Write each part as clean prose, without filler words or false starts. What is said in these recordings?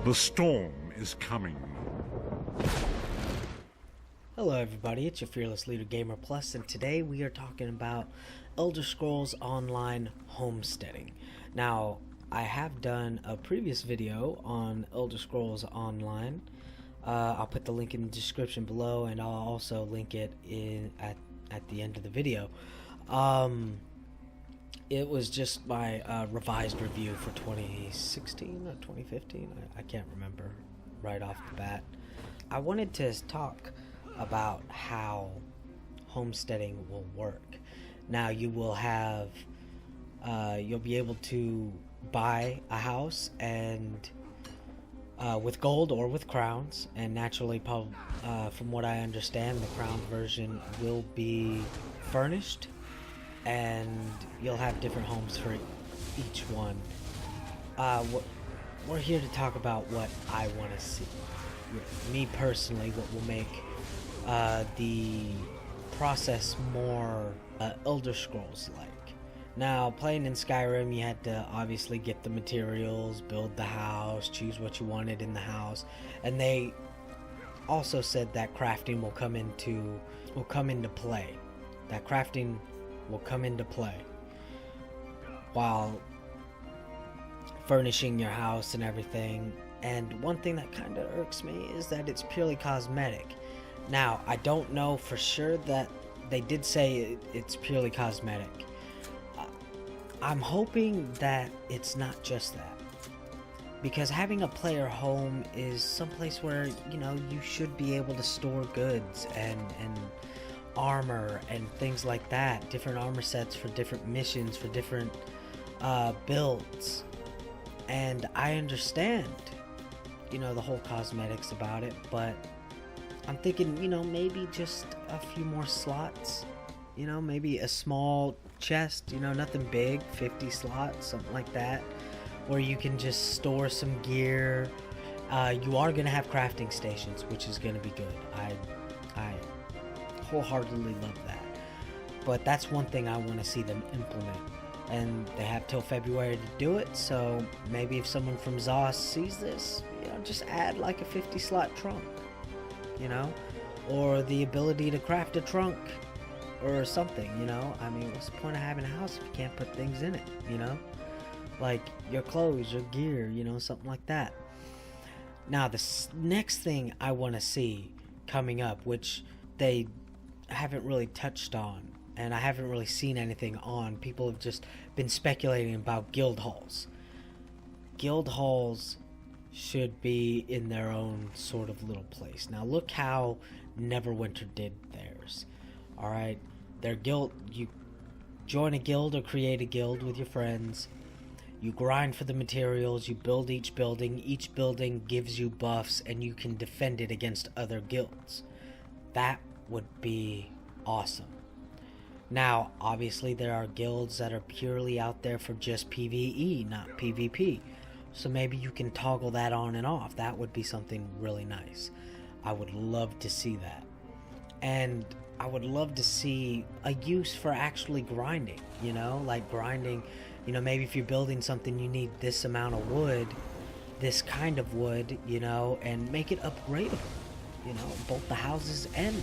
The storm is coming. Hello everybody, it's your Fearless Leader Gamer Plus, and today we are talking about Elder Scrolls Online homesteading. Now, I have done a previous video on Elder Scrolls Online. I'll put the link in the description below, and I'll also link it at the end of the video. It was just my revised review for 2016 or 2015. I can't remember right off the bat. I wanted to talk about how homesteading will work. Now you will have you'll be able to buy a house and with gold or with crowns, and naturally from what I understand, the crown version will be furnished, and you'll have different homes for each one. We're here to talk about what I want to see. Me personally, what will make the process more Elder Scrolls like. Now, playing in Skyrim, you had to obviously get the materials, build the house, choose what you wanted in the house, and they also said that crafting will come into play. That crafting will come into play while furnishing your house and everything. And one thing that kind of irks me is that it's purely cosmetic. Now, I don't know for sure that they did say it's purely cosmetic. I'm hoping that it's not just that, because having a player home is someplace where, you know, you should be able to store goods and armor and things like that, different armor sets for different missions, for different builds. And I understand, you know, the whole cosmetics about it, but I'm thinking, you know, maybe just a few more slots, you know, maybe a small chest, you know, nothing big, 50 slots, something like that, where you can just store some gear. You are going to have crafting stations, which is going to be good. I wholeheartedly love that. But that's one thing I want to see them implement. And they have till February to do it, so maybe if someone from ZOS sees this, you know, just add like a 50 slot trunk, you know, or the ability to craft a trunk or something, you know. I mean, what's the point of having a house if you can't put things in it, you know, like your clothes, your gear, you know, something like that. Now, the next thing I want to see coming up, which they haven't really touched on, and I haven't really seen anything on, people have just been speculating about guild halls. Guild halls should be in their own sort of little place. Now look how Neverwinter did theirs. Alright, their guild, you join a guild or create a guild with your friends, you grind for the materials, you build each building gives you buffs, and you can defend it against other guilds. That would be awesome. Now, obviously there are guilds that are purely out there for just PvE, not PvP. So maybe you can toggle that on and off. That would be something really nice. I would love to see that. And I would love to see a use for actually grinding, you know, like grinding, you know, maybe if you're building something you need this amount of wood, this kind of wood, you know, and make it upgradable, you know, both the houses and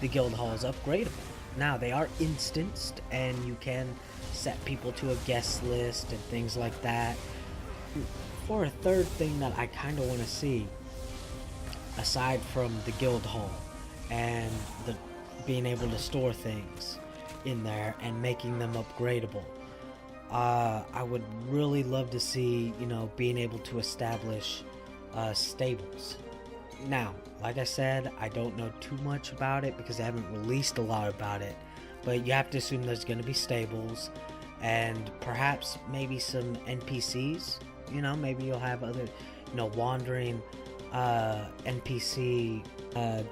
the guild halls upgradable. Now, they are instanced, and you can set people to a guest list and things like that. For a third thing that I kind of want to see, aside from the guild hall and the being able to store things in there and making them upgradable, I would really love to see, you know, being able to establish stables. Now, like I said, I don't know too much about it because they haven't released a lot about it, but you have to assume there's going to be stables and perhaps maybe some NPCs. You know, maybe you'll have other, you know, wandering NPC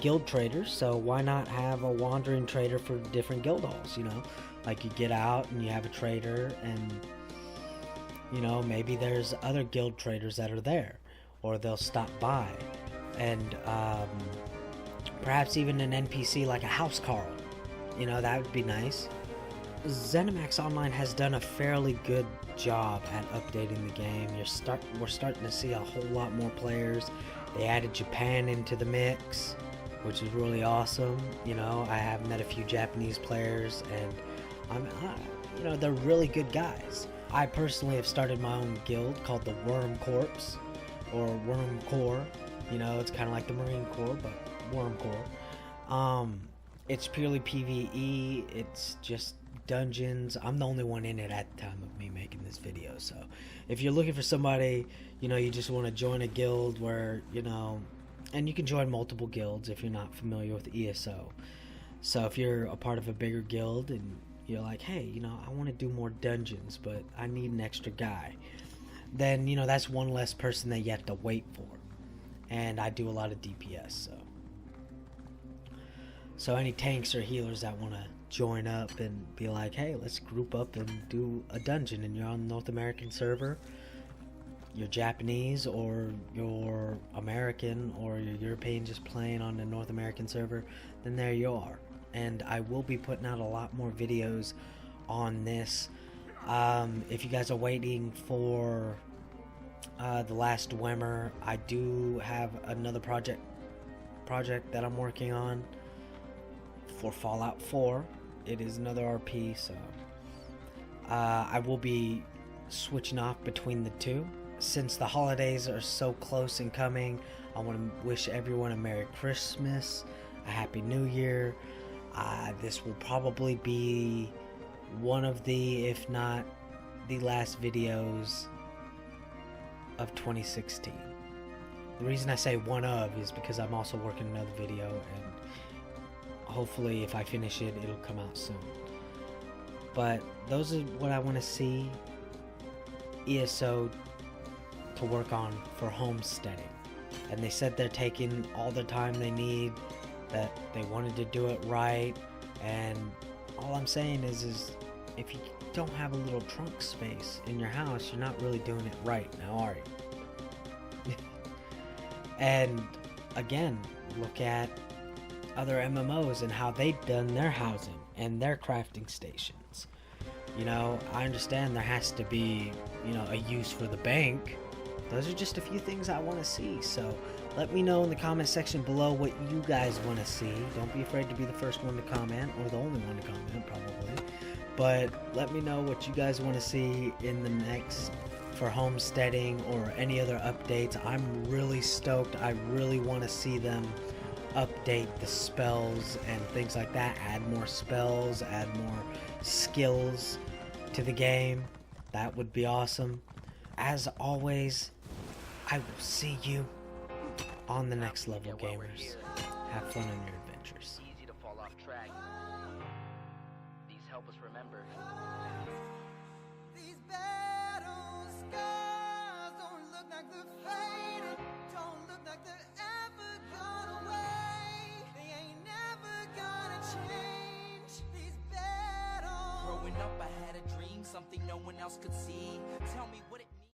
guild traders. So why not have a wandering trader for different guild halls, you know? Like you get out and you have a trader, and, you know, maybe there's other guild traders that are there, or they'll stop by. And perhaps even an NPC like a housecarl, you know, that would be nice. ZeniMax Online has done a fairly good job at updating the game. We're starting to see a whole lot more players. They added Japan into the mix, which is really awesome. You know, I have met a few Japanese players, and they're really good guys. I personally have started my own guild called the Worm Corps, or Worm Corps. You know, it's kind of like the Marine Corps, but Worm Corps. It's purely PvE. It's just dungeons. I'm the only one in it at the time of me making this video. So if you're looking for somebody, you know, you just want to join a guild where, you know, and you can join multiple guilds if you're not familiar with ESO. So if you're a part of a bigger guild and you're like, hey, you know, I want to do more dungeons, but I need an extra guy, then, you know, that's one less person that you have to wait for. And I do a lot of DPS, so any tanks or healers that want to join up and be like, hey, let's group up and do a dungeon, and you're on the North American server, you're Japanese or you're American or you're European just playing on the North American server, then there you are. And I will be putting out a lot more videos on this. If you guys are waiting for the last Dwemer, I do have another project that I'm working on for Fallout 4. It is another RP, so I will be switching off between the two. Since the holidays are so close and coming, I want to wish everyone a Merry Christmas, a Happy New Year. This will probably be one of the, if not the last videos of 2016. The reason I say one of is because I'm also working another video, and hopefully if I finish it, it'll come out soon. But those are what I want to see ESO to work on for homesteading. And they said they're taking all the time they need, that they wanted to do it right, and all I'm saying is if you don't have a little trunk space in your house, you're not really doing it right, now are you? And again, look at other MMOs and how they've done their housing and their crafting stations. You know, I understand there has to be, you know, a use for the bank. Those are just a few things I want to see. So let me know in the comment section below what you guys want to see. Don't be afraid to be the first one to comment, or the only one to comment probably. But let me know what you guys want to see in the next for homesteading or any other updates. I'm really stoked. I really want to see them update the spells and things like that. Add more spells, add more skills to the game. That would be awesome. As always, I will see you on the next level, gamers. Have fun on your adventures. Easy to fall off track. These help us remember. These battle scars don't look like they're faded, don't look like they're ever gone away. They ain't never gonna change. These battles. Growing up, I had a dream, something no one else could see. Tell me what